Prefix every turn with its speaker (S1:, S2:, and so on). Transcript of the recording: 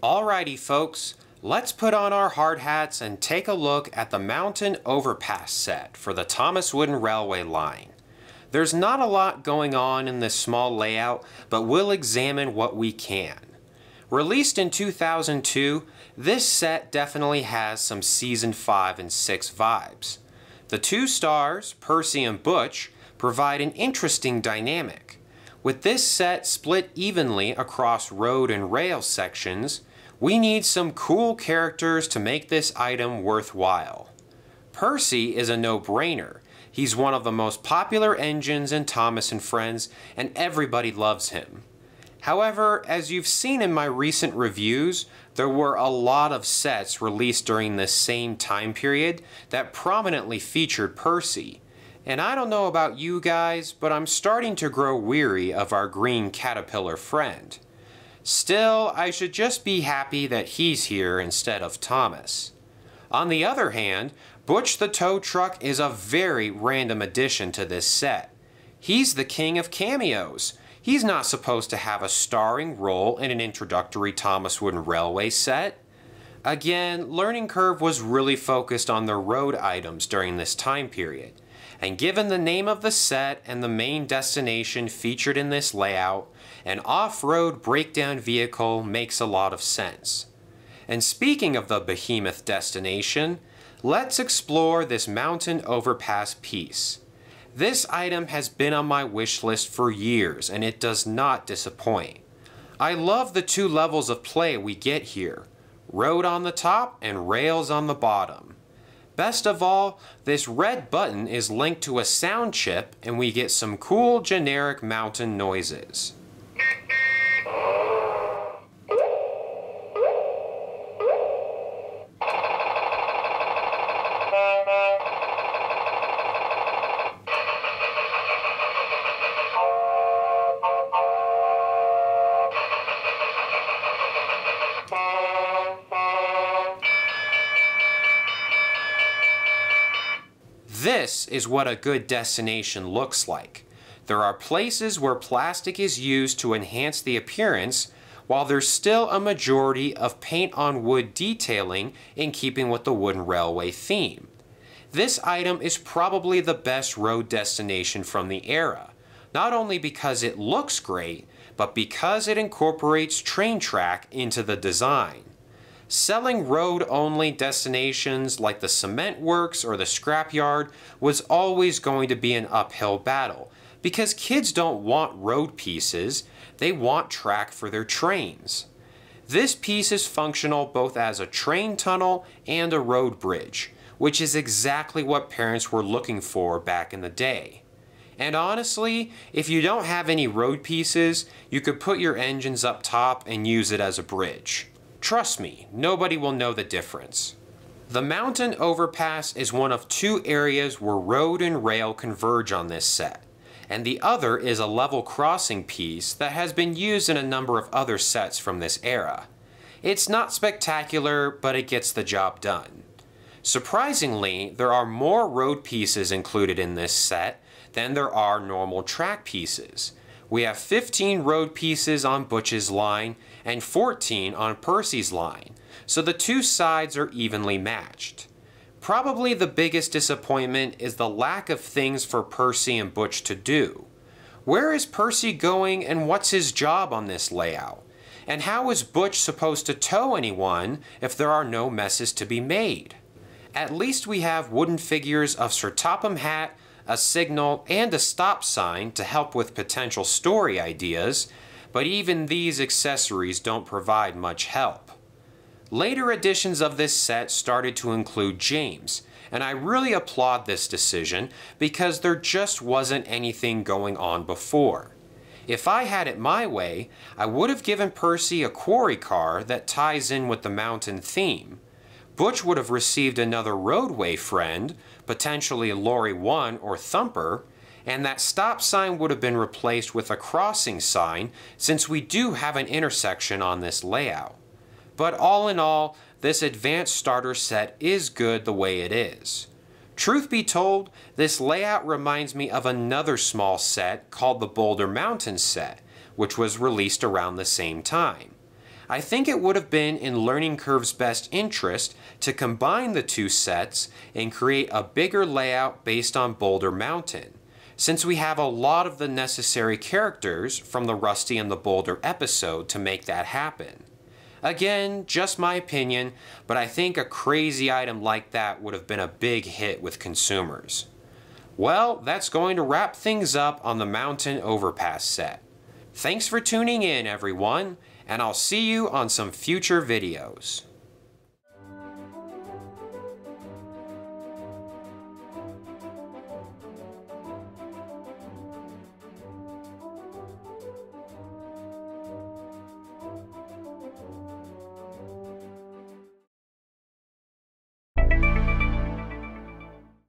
S1: Alrighty folks, let's put on our hard hats and take a look at the Mountain Overpass set for the Thomas Wooden Railway line. There's not a lot going on in this small layout, but we'll examine what we can. Released in 2002, this set definitely has some Season 5 and 6 vibes. The two stars, Percy and Butch, provide an interesting dynamic. With this set split evenly across road and rail sections, we need some cool characters to make this item worthwhile. Percy is a no-brainer. He's one of the most popular engines in Thomas & Friends, and everybody loves him. However, as you've seen in my recent reviews, there were a lot of sets released during this same time period that prominently featured Percy. And I don't know about you guys, but I'm starting to grow weary of our green caterpillar friend. Still, I should just be happy that he's here instead of Thomas. On the other hand, Butch the tow truck is a very random addition to this set. He's the king of cameos. He's not supposed to have a starring role in an introductory Thomas Wooden Railway set. Again, Learning Curve was really focused on the road items during this time period. And given the name of the set and the main destination featured in this layout, an off-road breakdown vehicle makes a lot of sense. And speaking of the behemoth destination, let's explore this Mountain Overpass piece. This item has been on my wish list for years and it does not disappoint. I love the two levels of play we get here, road on the top and rails on the bottom. Best of all, this red button is linked to a sound chip and we get some cool generic mountain noises. This is what a good destination looks like. There are places where plastic is used to enhance the appearance, while there's still a majority of paint-on-wood detailing in keeping with the wooden railway theme. This item is probably the best road destination from the era, not only because it looks great, but because it incorporates train track into the design. Selling road-only destinations like the cement works or the scrapyard was always going to be an uphill battle, because kids don't want road pieces, they want track for their trains. This piece is functional both as a train tunnel and a road bridge, which is exactly what parents were looking for back in the day. And honestly, if you don't have any road pieces, you could put your engines up top and use it as a bridge. Trust me, nobody will know the difference. The Mountain Overpass is one of two areas where road and rail converge on this set, and the other is a level crossing piece that has been used in a number of other sets from this era. It's not spectacular, but it gets the job done. Surprisingly, there are more road pieces included in this set than there are normal track pieces. We have 15 road pieces on Butch's line and 14 on Percy's line, so the two sides are evenly matched. Probably the biggest disappointment is the lack of things for Percy and Butch to do. Where is Percy going and what's his job on this layout? And how is Butch supposed to tow anyone if there are no messes to be made? At least we have wooden figures of Sir Topham Hatt, a signal, and a stop sign to help with potential story ideas, but even these accessories don't provide much help. Later editions of this set started to include James, and I really applaud this decision because there just wasn't anything going on before. If I had it my way, I would have given Percy a quarry car that ties in with the mountain theme. Butch would have received another roadway friend, potentially Lorry 1 or Thumper, and that stop sign would have been replaced with a crossing sign since we do have an intersection on this layout. But all in all, this advanced starter set is good the way it is. Truth be told, this layout reminds me of another small set called the Boulder Mountain set, which was released around the same time. I think it would have been in Learning Curve's best interest to combine the two sets and create a bigger layout based on Boulder Mountain, since we have a lot of the necessary characters from the Rusty and the Boulder episode to make that happen. Again, just my opinion, but I think a crazy item like that would have been a big hit with consumers. Well, that's going to wrap things up on the Mountain Overpass set. Thanks for tuning in, everyone, and I'll see you on some future videos.